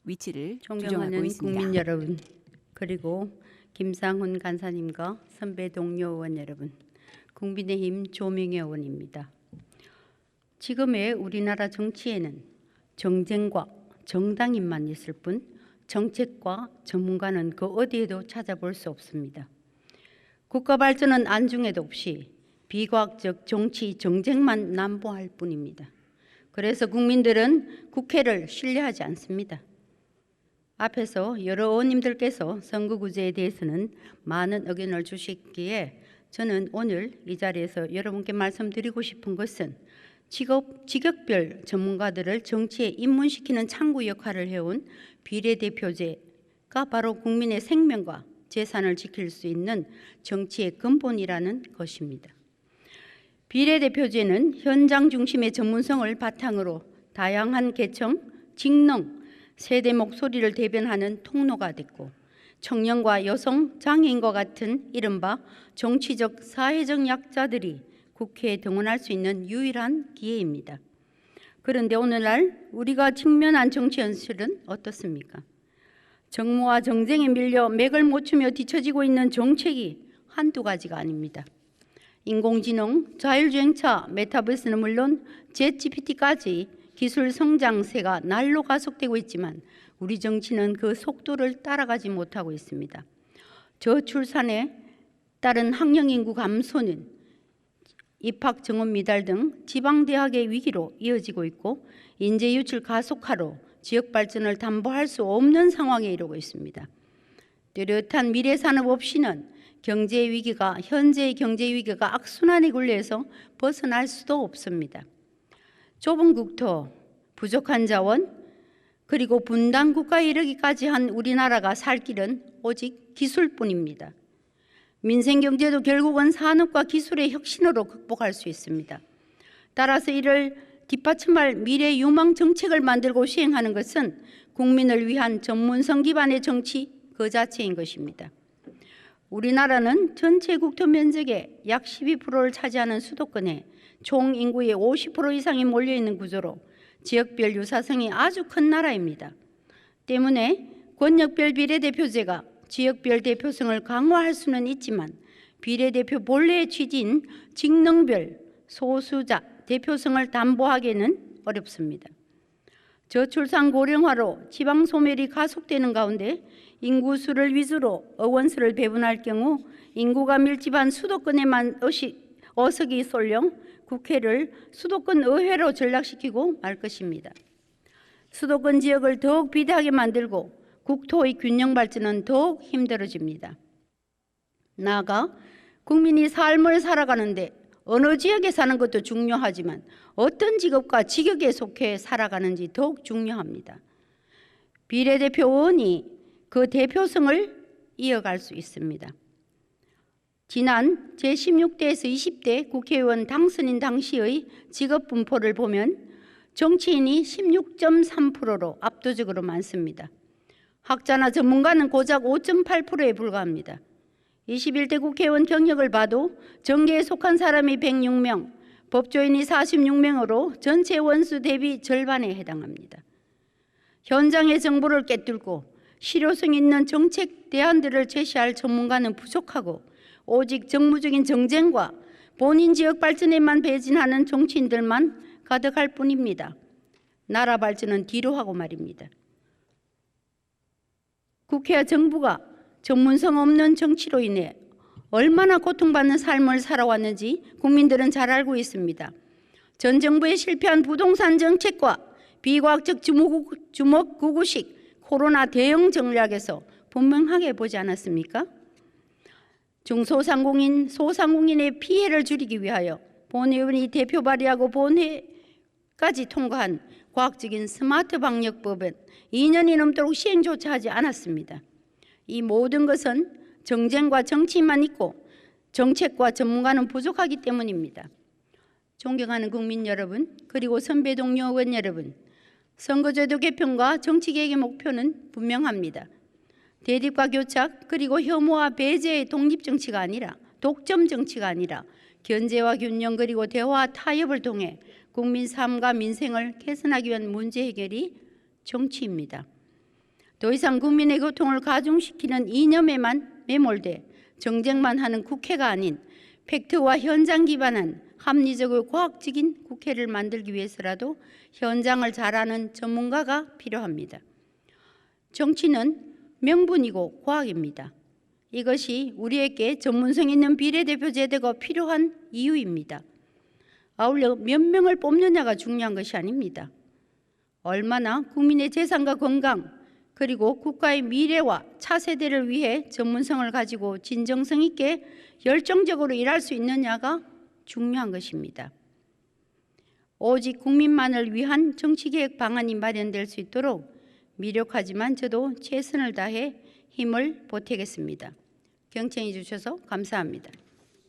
위치를 조정하고 존경하는 있습니다. 국민 여러분, 그리고 김상훈 간사님과 선배 동료 의원 여러분, 국민의힘 조명희 의원입니다. 지금의 우리나라 정치에는 정쟁과 정당인만 있을 뿐 정책과 전문가는 그 어디에도 찾아볼 수 없습니다. 국가 발전은 안중에도 없이 비과학적 정치 정쟁만 난무할 뿐입니다. 그래서 국민들은 국회를 신뢰하지 않습니다. 앞에서 여러 의원님들께서 선거구제에 대해서는 많은 의견을 주셨기에 저는 오늘 이 자리에서 여러분께 말씀드리고 싶은 것은 직업별 전문가들을 정치에 입문시키는 창구 역할을 해온 비례대표제가 바로 국민의 생명과 재산을 지킬 수 있는 정치의 근본이라는 것입니다. 비례대표제는 현장 중심의 전문성을 바탕으로 다양한 계층, 직능, 세대 목소리를 대변하는 통로가 됐고 청년과 여성, 장애인과 같은 이른바 정치적, 사회적 약자들이 국회에 등원할 수 있는 유일한 기회입니다. 그런데 오늘날 우리가 직면한 정치 현실은 어떻습니까? 정무와 정쟁에 밀려 맥을 못 추며 뒤처지고 있는 정책이 한두 가지가 아닙니다. 인공지능, 자율주행차, 메타버스는 물론 챗GPT까지 기술 성장세가 날로 가속되고 있지만 우리 정치는 그 속도를 따라가지 못하고 있습니다. 저출산에 따른 학령 인구 감소는 입학 정원 미달 등 지방대학의 위기로 이어지고 있고 인재 유출 가속화로 지역 발전을 담보할 수 없는 상황에 이르고 있습니다. 뚜렷한 미래 산업 없이는 현재의 경제 위기가 악순환의 굴레에서 벗어날 수도 없습니다. 좁은 국토, 부족한 자원, 그리고 분단 국가에 이르기까지 한 우리나라가 살 길은 오직 기술뿐입니다. 민생 경제도 결국은 산업과 기술의 혁신으로 극복할 수 있습니다. 따라서 이를 뒷받침할 미래 유망 정책을 만들고 시행하는 것은 국민을 위한 전문성 기반의 정치 그 자체인 것입니다. 우리나라는 전체 국토 면적의 약 12%를 차지하는 수도권에 총 인구의 50% 이상이 몰려있는 구조로 지역별 유사성이 아주 큰 나라입니다. 때문에 권역별 비례대표제가 지역별 대표성을 강화할 수는 있지만 비례대표 본래의 취지인 직능별 소수자 대표성을 담보하기는 어렵습니다. 저출산 고령화로 지방 소멸이 가속되는 가운데 인구수를 위주로 의원수를 배분할 경우 인구가 밀집한 수도권에만 어석이 쏠려 국회를 수도권 의회로 전락시키고 말 것입니다. 수도권 지역을 더욱 비대하게 만들고 국토의 균형 발전은 더욱 힘들어집니다. 나아가 국민이 삶을 살아가는데 어느 지역에 사는 것도 중요하지만 어떤 직업과 직역에 속해 살아가는지 더욱 중요합니다. 비례대표 의원이 그 대표성을 이어갈 수 있습니다. 지난 제16대에서 20대 국회의원 당선인 당시의 직업 분포를 보면 정치인이 16.3%로 압도적으로 많습니다. 학자나 전문가는 고작 5.8%에 불과합니다. 21대 국회의원 경력을 봐도 정계에 속한 사람이 106명, 법조인이 46명으로 전체 원수 대비 절반에 해당합니다. 현장의 정보를 꿰뚫고 실효성 있는 정책 대안들을 제시할 전문가는 부족하고 오직 정무적인 정쟁과 본인 지역 발전에만 배진하는 정치인들만 가득할 뿐입니다. 나라 발전은 뒤로 하고 말입니다. 국회와 정부가 전문성 없는 정치로 인해 얼마나 고통받는 삶을 살아왔는지 국민들은 잘 알고 있습니다. 전 정부의 실패한 부동산 정책과 비과학적 주먹구구식 코로나 대응 전략에서 분명하게 보지 않았습니까? 중소상공인, 소상공인의 피해를 줄이기 위하여 본회의원이 대표 발의하고 본회까지 통과한 과학적인 스마트 방역법은 2년이 넘도록 시행조차 하지 않았습니다. 이 모든 것은 정쟁과 정치만 있고 정책과 전문가는 부족하기 때문입니다. 존경하는 국민 여러분, 그리고 선배 동료 의원 여러분, 선거제도 개편과 정치개혁의 목표는 분명합니다. 대립과 교착 그리고 혐오와 배제의 독립정치가 아니라 독점정치가 아니라 견제와 균형 그리고 대화와 타협을 통해 국민 삶과 민생을 개선하기 위한 문제 해결이 정치입니다. 더 이상 국민의 고통을 가중시키는 이념에만 매몰돼 정쟁만 하는 국회가 아닌 팩트와 현장 기반한 합리적이고 과학적인 국회를 만들기 위해서라도 현장을 잘 아는 전문가가 필요합니다. 정치는 명분이고 과학입니다. 이것이 우리에게 전문성 있는 비례대표 제도가 필요한 이유입니다. 아울러 몇 명을 뽑느냐가 중요한 것이 아닙니다. 얼마나 국민의 재산과 건강 그리고 국가의 미래와 차세대를 위해 전문성을 가지고 진정성 있게 열정적으로 일할 수 있느냐가 중요한 것입니다. 오직 국민만을 위한 정치개혁 방안이 마련될 수 있도록 미력하지만 저도 최선을 다해 힘을 보태겠습니다. 경청해 주셔서 감사합니다.